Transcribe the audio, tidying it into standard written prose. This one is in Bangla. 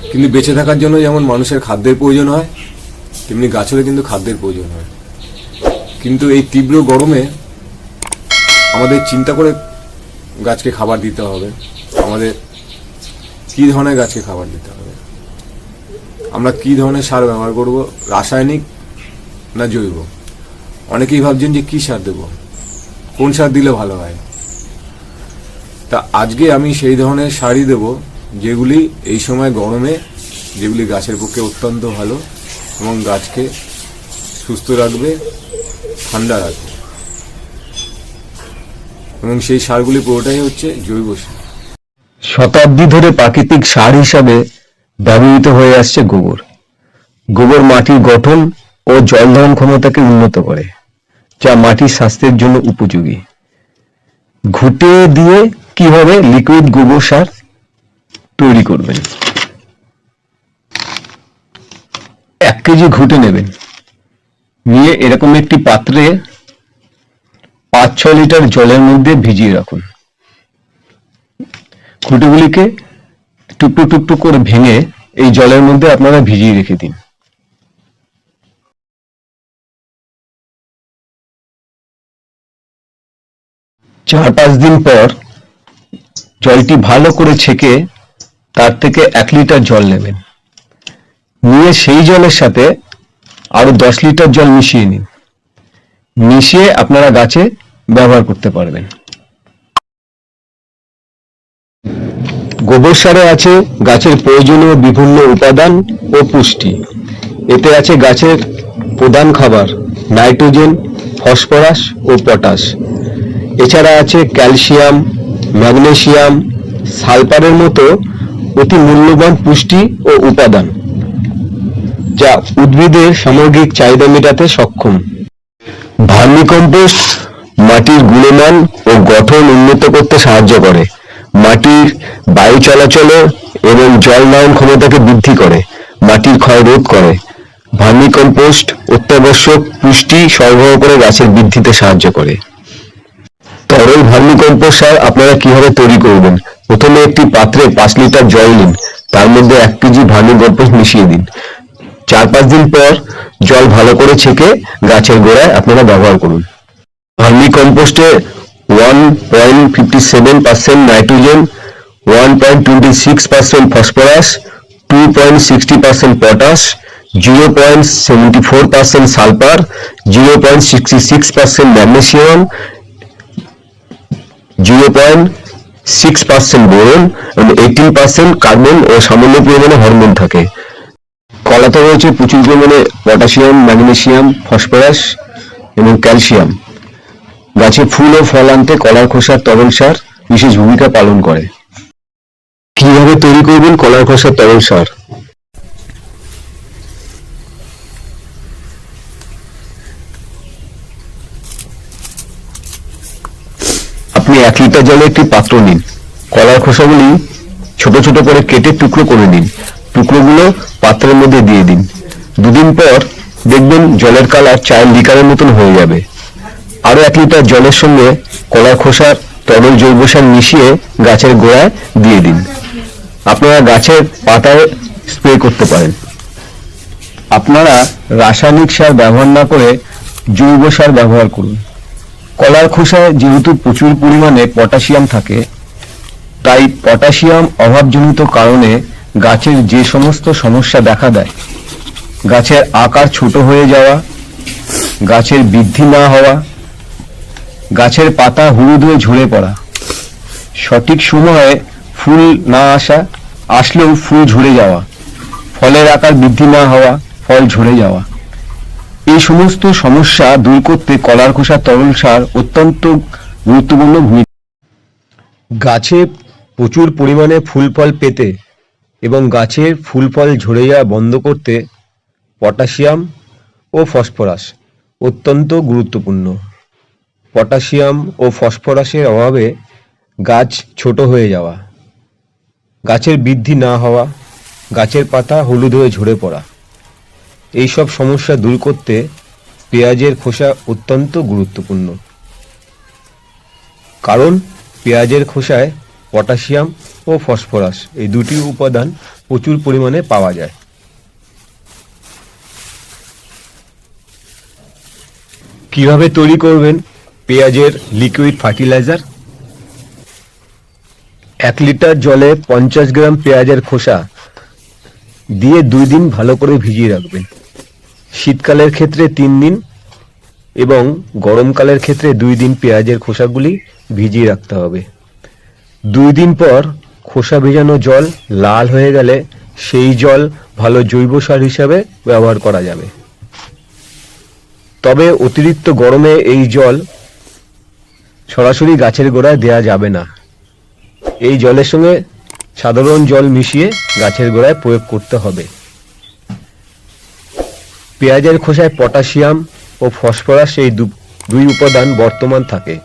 কিন্তু বেঁচে থাকার জন্য যেমন মানুষের খাদ্যের প্রয়োজন হয়, তেমনি গাছেরও কিন্তু খাদ্যের প্রয়োজন হয়। কিন্তু এই তীব্র গরমে আমাদের চিন্তা করে গাছকে খাবার দিতে হবে। আমাদের কী ধরনের গাছকে খাবার দিতে হবে, আমরা কী ধরনের সার ব্যবহার করব, রাসায়নিক না জৈব। অনেকেই ভাবছেন যে কী সার দেব, কোন সার দিলে ভালো হয়। তা আজকে আমি সেই ধরনের সারই দেব যেগুলি এই সময় গরমে, যেগুলি গাছের পক্ষে অত্যন্ত ভালো এবং গাছকে সুস্থ রাখবে, ঠান্ডা রাখবে। এবং সেই সারগুলি পুরোটাই হচ্ছে জৈব সার। শতাব্দী ধরে প্রাকৃতিক সার হিসাবে ব্যবহৃত হয়ে আসছে গোবর। গোবর মাটির গঠন ও জল ধারণ ক্ষমতাকে উন্নত করে, যা মাটির স্বাস্থ্যের জন্য উপযোগী। ঘুটে দিয়ে কিভাবে লিকুইড গোবর সার তৈরি করবেন। 1 কেজি ঘুটে নেবেন, নিয়ে এরকম একটি পাত্রে 5-6 লিটার জলের মধ্যে ভিজিয়ে রাখুন। ঘুঁটেগুলিকে টুকরো টুকরো করে ভেঙে এই জলের মধ্যে আপনারা ভিজিয়ে রেখে দিন। চার 5 দিন পর জলটি ভালো করে ছেঁকে তার থেকে 1 লিটার জল নেবেন, নিয়ে সেই জলের সাথে আরো 10 লিটার জল মিশিয়ে নিন। মিশিয়ে আপনারা গাছে ব্যবহার করতে পারবেন। গোবর সারে আছে গাছের প্রয়োজনীয় বিভিন্ন উপাদান ও পুষ্টি। এতে আছে গাছের প্রধান খাবার নাইট্রোজেন, ফসফরাস ও পটাশ। এছাড়া আছে ক্যালসিয়াম, ম্যাগনেসিয়াম, সালফারের মতো অতি মূল্যবান পুষ্টি ও উপাদান, যা উদ্ভিদের সামগ্রিক চাহিদা মেটাতে সক্ষম। ভার্মিকম্পোস্ট মাটির গুণমান ও গঠন উন্নত করতে সাহায্য করে, মাটির বায়ু চলাচল এবং জল ধারণ ক্ষমতাকে বৃদ্ধি করে, মাটির ক্ষয় রোধ করে। ভার্মিকম্পোস্ট অত্যাবশ্যক পুষ্টি সরবরাহ করে গাছের বৃদ্ধিতে সাহায্য করে। তরল ভার্মিকম্পোস্ট সার আপনারা কিভাবে তৈরি করবেন। প্রথমে একটি পাত্রে 5 লিটার জল নিন, তার মধ্যে 1 কেজি ভার্মিকম্পোস্ট মিশিয়ে দিন। 4-5 দিন পর জল ভালো করে ছেঁকে গাছের গোড়ায় আপনারা ব্যবহার করুন। ভার্মিকম্পোস্টে 1.57% nitrogen, 1.26% phosphorus, 2.60% potash, 0.74% sulphur, 0.66% magnesium, 0.6% boron এবং 18% কার্বন ও সামান্য পরিমাণে হরমোন থাকে। কলাতে রয়েছে প্রচুর পরিমাণে পটাশিয়াম, ম্যাগনেসিয়াম, ফসফরাস এবং ক্যালসিয়াম। গাছে ফুল ও ফল আনতে কলার খোসার তরল সার বিশেষ ভূমিকা পালন করে। কিভাবে তৈরি করবেন কলার খোসার তরল সার। আপনি 1 লিটার জলে একটি পাত্র নিন, কলার খোসাগুলি ছোট ছোট করে কেটে টুকরো করে নিন। টুকরোগুলো পাত্রের মধ্যে দিয়ে দিন। 2 দিন পর দেখবেন জলের কালার চায়ের লিকারের মতন হয়ে যাবে। আরো 1 লিটার জলের সঙ্গে কলার খোসার তরল জৈব সার মিশিয়ে গাছের গোড়ায় দিয়ে দিন। আপনারা গাছের পাতায় স্প্রে করতে পারেন। আপনারা রাসায়নিক সার ব্যবহার না করে জৈব সার ব্যবহার করুন। কলার খোসায় যেহেতু প্রচুর পরিমাণে পটাশিয়াম থাকে, তাই পটাশিয়াম অভাবজনিত কারণে গাছের যে সমস্ত সমস্যা দেখা দেয়, গাছের আকার ছোট হয়ে যাওয়া, গাছের বৃদ্ধি না হওয়া, গাছের পাতা হলুদ হয়ে ঝরে পড়া, সঠিক সময়ে ফুল না আসা, আসলেও ফুল ঝরে যাওয়া, ফলের আকার বৃদ্ধি না হওয়া, ফল ঝরে যাওয়া, এই সমস্ত সমস্যা দূর করতে কলার খোসা তরল সার অত্যন্ত গুরুত্বপূর্ণ ভূমিকা। গাছে প্রচুর পরিমাণে ফুল ফল পেতে এবং গাছের ফুল ফল ঝরে যাওয়া বন্ধ করতে পটাশিয়াম ও ফসফরাস অত্যন্ত গুরুত্বপূর্ণ। পটাশিয়াম ও ফসফরাসের অভাবে গাছ ছোট হয়ে যাওয়া, গাছের বৃদ্ধি না হওয়া, গাছের পাতা হলুদ হয়ে ঝরে পড়া, এইসব সমস্যা দূর করতে পেঁয়াজের খোসা অত্যন্ত গুরুত্বপূর্ণ। কারণ পেঁয়াজের খোসায় পটাশিয়াম ও ফসফরাস, এই দুটি উপাদান প্রচুর পরিমাণে পাওয়া যায়। কিভাবে তৈরি করবেন পেঁয়াজের লিকুইড ফার্টিলাইজার? 1 লিটার জলে 50 গ্রাম পেঁয়াজের খোসা দিয়ে 2 দিন ভালো করে ভিজিয়ে রাখবেন। শীতকালের ক্ষেত্রে 3 দিন এবং গরমকালের ক্ষেত্রে 2 দিন পেঁয়াজের খোসাগুলি ভিজিয়ে রাখতে হবে। 2 দিন পর খোসা ভেজানো জল লাল হয়ে গেলে সেই জল ভালো জৈব সার হিসাবে ব্যবহার করা যাবে। তবে অতিরিক্ত গরমে এই জল সরাসরি গাছের গোড়ায় দেয়া যাবে না। এই জলের সঙ্গে সাধারণ জল মিশিয়ে গাছের গোড়ায় প্রয়োগ করতে হবে। পেঁয়াজের খোসায় পটাশিয়াম ও ফসফরাস এই দুই উপাদান বর্তমান থাকে।